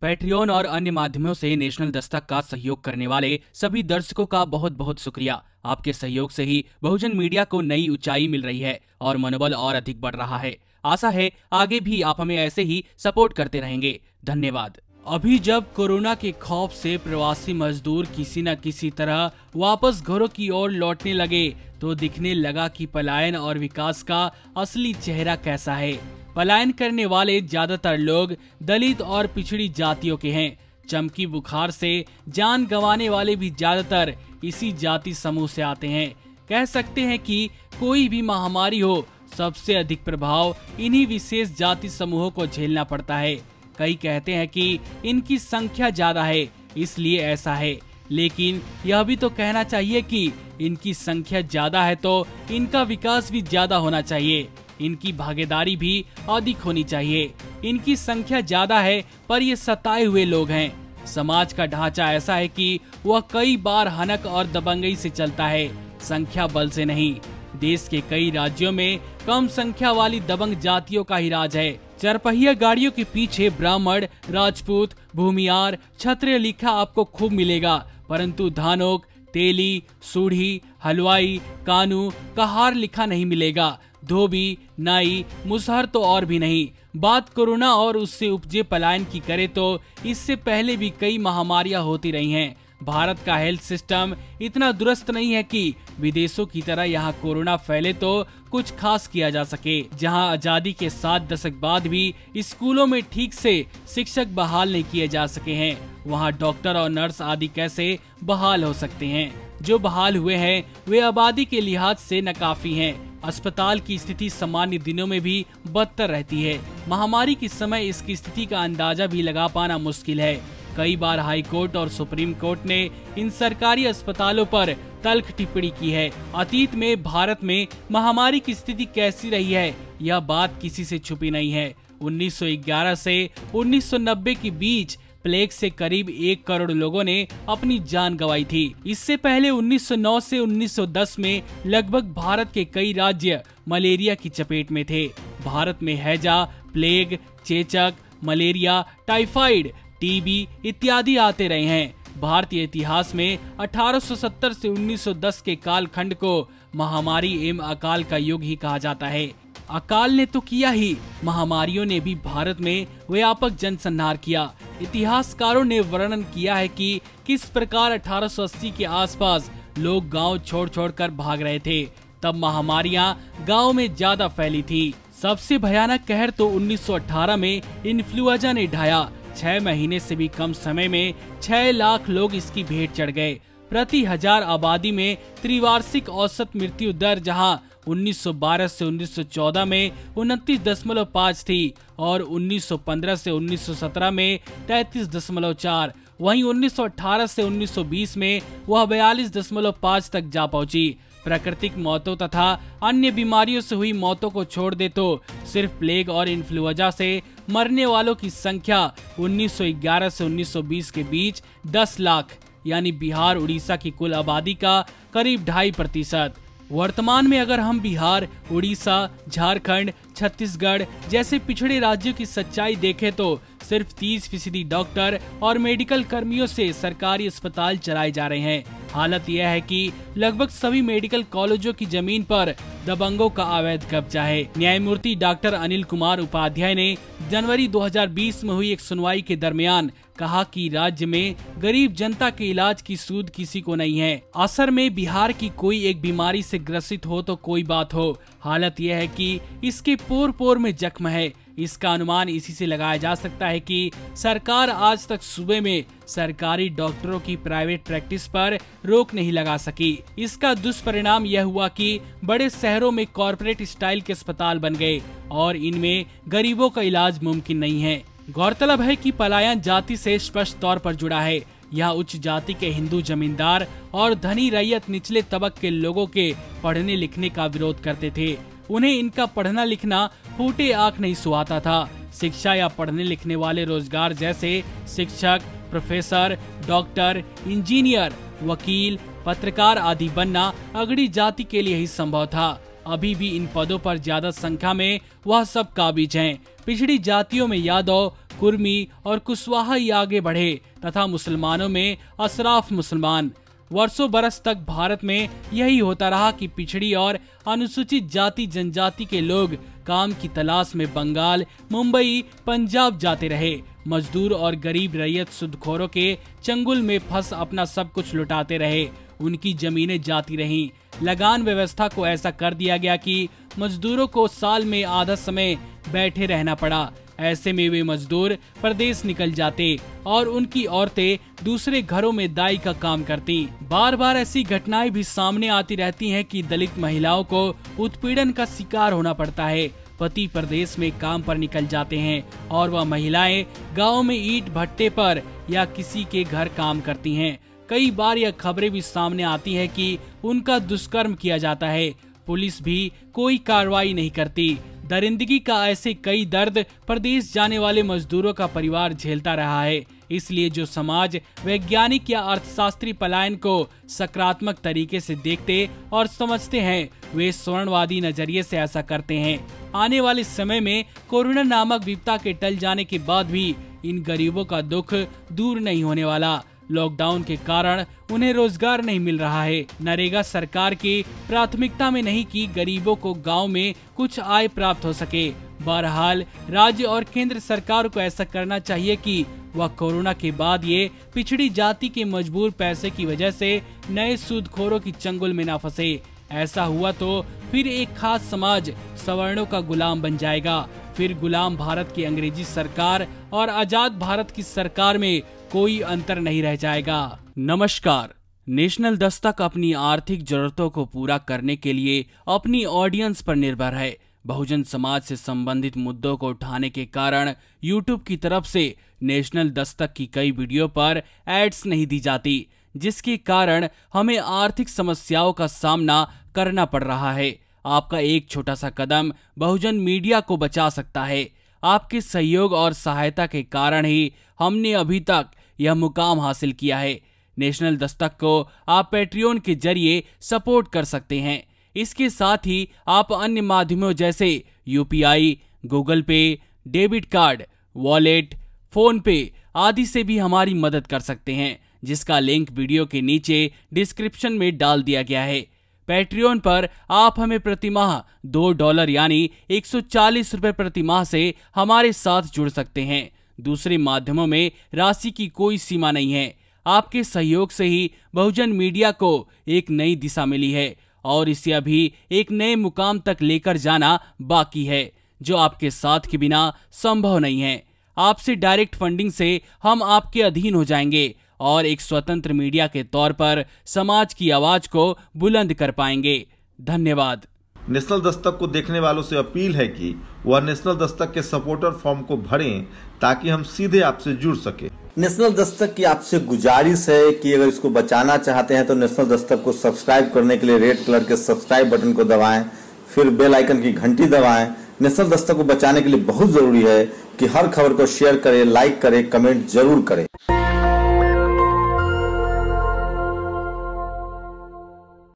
Patreon और अन्य माध्यमों से नेशनल दस्तक का सहयोग करने वाले सभी दर्शकों का बहुत बहुत शुक्रिया। आपके सहयोग से ही बहुजन मीडिया को नई ऊंचाई मिल रही है और मनोबल और अधिक बढ़ रहा है। आशा है आगे भी आप हमें ऐसे ही सपोर्ट करते रहेंगे। धन्यवाद। अभी जब कोरोना के खौफ से प्रवासी मजदूर किसी न किसी तरह वापस घरों की ओर लौटने लगे तो दिखने लगा कि पलायन और विकास का असली चेहरा कैसा है। पलायन करने वाले ज्यादातर लोग दलित और पिछड़ी जातियों के हैं। चमकी बुखार से जान गंवाने वाले भी ज्यादातर इसी जाति समूह से आते हैं। कह सकते हैं कि कोई भी महामारी हो, सबसे अधिक प्रभाव इन्हीं विशेष जाति समूहों को झेलना पड़ता है। कई कहते हैं कि इनकी संख्या ज्यादा है इसलिए ऐसा है, लेकिन यह भी तो कहना चाहिए कि इनकी संख्या ज्यादा है तो इनका विकास भी ज्यादा होना चाहिए, इनकी भागीदारी भी अधिक होनी चाहिए। इनकी संख्या ज्यादा है पर ये सताए हुए लोग हैं। समाज का ढांचा ऐसा है कि वह कई बार हनक और दबंगई से चलता है, संख्या बल से नहीं। देश के कई राज्यों में कम संख्या वाली दबंग जातियों का ही राज है। चरपहिया गाड़ियों के पीछे ब्राह्मण, राजपूत, भूमियार, क्षत्रिय लिखा आपको खूब मिलेगा, परंतु धानोक, तेली, सूढ़ी, हलवाई, कानू, कहार लिखा नहीं मिलेगा। धोबी, नाई, मुसहर तो और भी नहीं। बात कोरोना और उससे उपजे पलायन की करे तो इससे पहले भी कई महामारियां होती रही हैं। भारत का हेल्थ सिस्टम इतना दुरुस्त नहीं है कि विदेशों की तरह यहाँ कोरोना फैले तो कुछ खास किया जा सके। जहाँ आजादी के 7 दशक बाद भी स्कूलों में ठीक से शिक्षक बहाल नहीं किए जा सके हैं, वहाँ डॉक्टर और नर्स आदि कैसे बहाल हो सकते हैं। जो बहाल हुए हैं वे आबादी के लिहाज से नाकाफी हैं। अस्पताल की स्थिति सामान्य दिनों में भी बदतर रहती है। महामारी के समय इसकी स्थिति का अंदाजा भी लगा पाना मुश्किल है। कई बार हाई कोर्ट और सुप्रीम कोर्ट ने इन सरकारी अस्पतालों पर तल्ख टिप्पणी की है। अतीत में भारत में महामारी की स्थिति कैसी रही है यह बात किसी से छुपी नहीं है। 1911 से 1990 के बीच प्लेग से करीब 1 करोड़ लोगों ने अपनी जान गंवाई थी। इससे पहले 1909 से 1910 में लगभग भारत के कई राज्य मलेरिया की चपेट में थे। भारत में हैजा, प्लेग, चेचक, मलेरिया, टाइफाइड, टीबी इत्यादि आते रहे हैं। भारतीय इतिहास में 1870 से 1910 के कालखंड को महामारी एवं अकाल का युग ही कहा जाता है। अकाल ने तो किया ही, महामारियों ने भी भारत में व्यापक जनसंहार किया। इतिहासकारों ने वर्णन किया है कि किस प्रकार 1880 के आसपास लोग गांव छोड़ छोड़कर भाग रहे थे। तब महामारियां गांव में ज्यादा फैली थी। सबसे भयानक कहर तो 1918 में इन्फ्लुएंजा ने ढाया। 6 महीने से भी कम समय में 6 लाख लोग इसकी भेंट चढ़ गए। प्रति 1000 आबादी में त्रिवार्षिक औसत मृत्यु दर जहां 1912 से 1914 में 29.5 थी और 1915 से 1917 में 33.4, वहीं 1918 से 1920 में वह 42.5 तक जा पहुंची। प्राकृतिक मौतों तथा अन्य बीमारियों से हुई मौतों को छोड़ दे तो सिर्फ प्लेग और इन्फ्लुएंजा से मरने वालों की संख्या 1911 से 1920 के बीच 10 लाख यानी बिहार उड़ीसा की कुल आबादी का करीब 2.5%। वर्तमान में अगर हम बिहार, उड़ीसा, झारखंड, छत्तीसगढ़ जैसे पिछड़े राज्यों की सच्चाई देखें तो सिर्फ 30% डॉक्टर और मेडिकल कर्मियों से सरकारी अस्पताल चलाए जा रहे हैं। हालत यह है कि लगभग सभी मेडिकल कॉलेजों की जमीन पर दबंगों का अवैध कब्जा है। न्यायमूर्ति डॉक्टर अनिल कुमार उपाध्याय ने जनवरी 2020 में हुई एक सुनवाई के दरमियान कहा कि राज्य में गरीब जनता के इलाज की सूद किसी को नहीं है। असर में बिहार की कोई एक बीमारी से ग्रसित हो तो कोई बात हो, हालत यह है कि इसके पोर पोर में जख्म है। इसका अनुमान इसी से लगाया जा सकता है कि सरकार आज तक सूबे में सरकारी डॉक्टरों की प्राइवेट प्रैक्टिस पर रोक नहीं लगा सकी। इसका दुष्परिणाम यह हुआ कि बड़े शहरों में कॉर्पोरेट स्टाइल के अस्पताल बन गए और इनमें गरीबों का इलाज मुमकिन नहीं है। गौरतलब है कि पलायन जाति से स्पष्ट तौर पर जुड़ा है। यह उच्च जाति के हिंदू जमींदार और धनी रैयत निचले तबक के लोगों के पढ़ने लिखने का विरोध करते थे। उन्हें इनका पढ़ना लिखना फूटे आंख नहीं सुहाता था। शिक्षा या पढ़ने लिखने वाले रोजगार जैसे शिक्षक, प्रोफेसर, डॉक्टर, इंजीनियर, वकील, पत्रकार आदि बनना अगड़ी जाति के लिए ही संभव था। अभी भी इन पदों पर ज्यादा संख्या में वह सब काबिज हैं। पिछड़ी जातियों में यादव, कुर्मी और कुशवाहा ही आगे बढ़े तथा मुसलमानों में अशराफ मुसलमान। वर्षों बरस तक भारत में यही होता रहा कि पिछड़ी और अनुसूचित जाति जनजाति के लोग काम की तलाश में बंगाल, मुंबई, पंजाब जाते रहे। मजदूर और गरीब रैयत सूदखोरों के चंगुल में फंस अपना सब कुछ लुटाते रहे। उनकी जमीनें जाती रहीं। लगान व्यवस्था को ऐसा कर दिया गया कि मजदूरों को साल में आधा समय बैठे रहना पड़ा। ऐसे में वे मजदूर प्रदेश निकल जाते और उनकी औरतें दूसरे घरों में दाई का काम करती। बार बार ऐसी घटनाएं भी सामने आती रहती हैं कि दलित महिलाओं को उत्पीड़न का शिकार होना पड़ता है। पति प्रदेश में काम पर निकल जाते हैं और वह महिलाएं गाँव में ईंट भट्टे पर या किसी के घर काम करती हैं। कई बार यह खबरें भी सामने आती है कि उनका दुष्कर्म किया जाता है। पुलिस भी कोई कार्रवाई नहीं करती। दरिंदगी का ऐसे कई दर्द प्रदेश जाने वाले मजदूरों का परिवार झेलता रहा है। इसलिए जो समाज वैज्ञानिक या अर्थशास्त्री पलायन को सकारात्मक तरीके से देखते और समझते हैं, वे स्वर्णवादी नजरिए से ऐसा करते हैं। आने वाले समय में कोरोना नामक विपदा के टल जाने के बाद भी इन गरीबों का दुख दूर नहीं होने वाला। लॉकडाउन के कारण उन्हें रोजगार नहीं मिल रहा है। नरेगा सरकार की प्राथमिकता में नहीं कि गरीबों को गांव में कुछ आय प्राप्त हो सके। बहरहाल राज्य और केंद्र सरकार को ऐसा करना चाहिए कि वह कोरोना के बाद ये पिछड़ी जाति के मजबूर पैसे की वजह से नए सूदखोरों की चंगुल में न फंसे। ऐसा हुआ तो फिर एक खास समाज सवर्णों का गुलाम बन जाएगा। फिर गुलाम भारत की अंग्रेजी सरकार और आजाद भारत की सरकार में कोई अंतर नहीं रह जाएगा। नमस्कार। नेशनल दस्तक अपनी आर्थिक जरूरतों को पूरा करने के लिए अपनी ऑडियंस पर निर्भर है। बहुजन समाज से संबंधित मुद्दों को उठाने के कारण यूट्यूब की तरफ से नेशनल दस्तक की कई वीडियो पर एड्स नहीं दी जाती, जिसके कारण हमें आर्थिक समस्याओं का सामना करना पड़ रहा है। आपका एक छोटा सा कदम बहुजन मीडिया को बचा सकता है। आपके सहयोग और सहायता के कारण ही हमने अभी तक यह मुकाम हासिल किया है। नेशनल दस्तक को आप पैट्रियन के जरिए सपोर्ट कर सकते हैं। इसके साथ ही आप अन्य माध्यमों जैसे यूपीआई, गूगल पे, डेबिट कार्ड, वॉलेट, फोन पे आदि से भी हमारी मदद कर सकते हैं, जिसका लिंक वीडियो के नीचे डिस्क्रिप्शन में डाल दिया गया है। पैट्रियन पर आप हमें प्रतिमाह $2 यानी 140 रुपए प्रति माह से हमारे साथ जुड़ सकते हैं। दूसरे माध्यमों में राशि की कोई सीमा नहीं है। आपके सहयोग से ही बहुजन मीडिया को एक नई दिशा मिली है और इसे अभी एक नए मुकाम तक लेकर जाना बाकी है, जो आपके साथ के बिना संभव नहीं है। आपसे डायरेक्ट फंडिंग से हम आपके अधीन हो जाएंगे और एक स्वतंत्र मीडिया के तौर पर समाज की आवाज को बुलंद कर पाएंगे। धन्यवाद। नेशनल दस्तक को देखने वालों से अपील है कि वह नेशनल दस्तक के सपोर्टर फॉर्म को भरें ताकि हम सीधे आपसे जुड़ सके। नेशनल दस्तक की आपसे गुजारिश है कि अगर इसको बचाना चाहते हैं तो नेशनल दस्तक को सब्सक्राइब करने के लिए रेड कलर के सब्सक्राइब बटन को दबाएं, फिर बेल आइकन की घंटी दबाएं। नेशनल दस्तक को बचाने के लिए बहुत जरूरी है कि हर खबर को शेयर करें, लाइक करें, कमेंट जरूर करें।